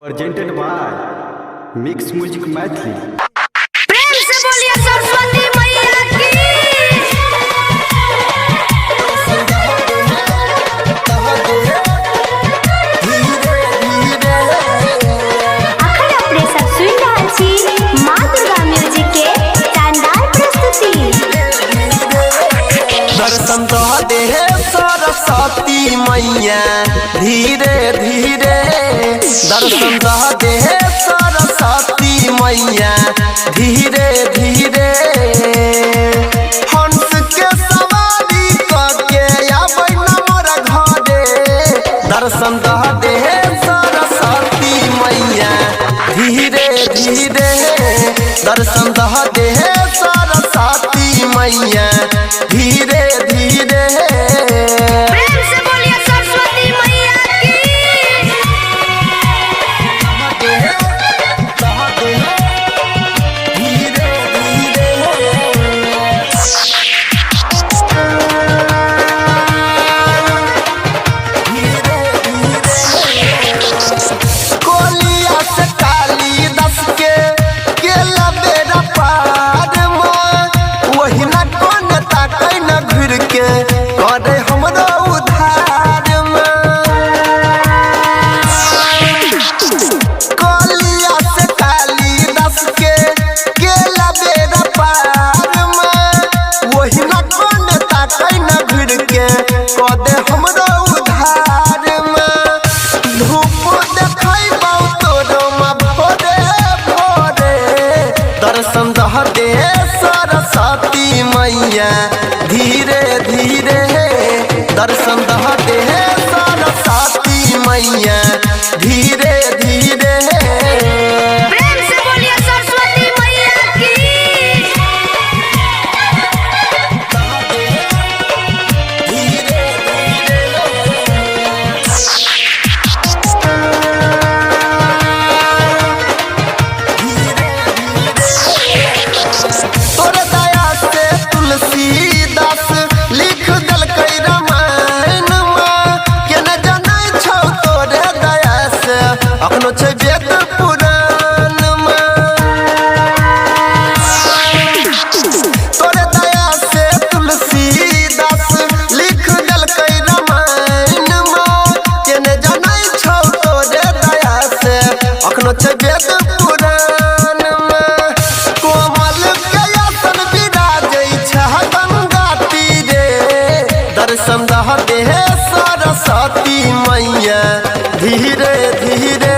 presented by Mix Music Mathli। प्रेम से बोलिए सरस्वती मैया की। अखन अपने सब सुन रहल छी माँ दुर्गा म्यूजिक के शानदार प्रस्तुति। दर्शन दऽ दे सरस्वती मैया धीरे धीरे, दर्शन दऽ दे सरस्वती मैया धीरे धीरे। हंस के सवारी करके आबै न मोर घरे, दर्शन दऽ दे सरस्वती मैया धीरे धीरे, दर्शन दऽ दे सरस्वती मैया धीरे धीरे। प्रेम से बोलिए सरस्वती मैया की। कोलिया से कालिदास के बेड़ा पार में, वही न कोन ताकै न घुर के करे हमरो उधार में। कोलिया से कालिदास के बेड़ा पार में, वही न कोन ताकै न घुर के करे हमरो उधार में। धूप देखैबौ तोरो में भोरे भोरे, दर्शन दऽ दे सरस्वती मैया धीरे धीरे, दर्शन दऽ दे सरस्वती मैया धीरे धीरे। प्रेम से बोलिए सरस्वती मैया की। तोर दया से तुलसीदास लिख देलकै रामायण में, केना जानै छौ तोरे दया से अखनो छै वेद पुराण में। तोरे दया से तुलसीदास लिख देलकै रामायण में, केना जानै छौ तोरे दया से अखनो छै वेद पुराण में। कोमल के आसन विराजै छै गंगा तीरे, दर्शन दऽ दे सरस्वती मैया धीरे धीरे,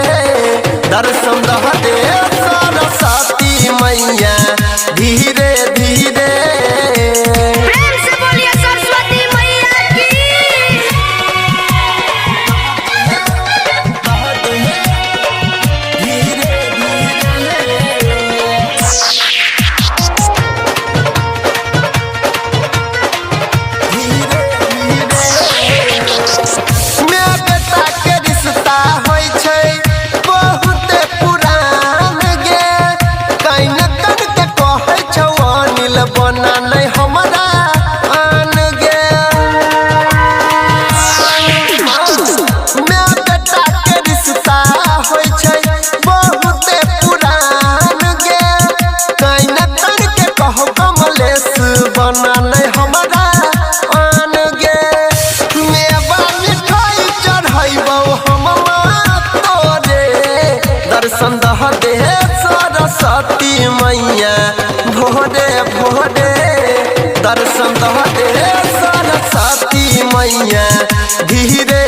दर्शन दऽ दे सरस्वती मैया धीरे धीरे। प्रेम से बोलिए सरस्वती मैया की। माय बेटा के रिश्ता होइ छै बहुत पुरान गे, कहीं न कहीं के कहै छौ अनिल बना नहीं हमरा आन गे। माय बेटा के रिश्ता होइ छै बहुत पुरान गे, कहीं न कहीं के कहौ कमलेश बना नहीं हमरा आन गे। मेवा मिठाई चढ़ैबौ हम तोरे, दर्शन दऽ दे सरस्वती मैया भोरे भोरे, दर्शन दऽ दे सरस्वती मैया धीरे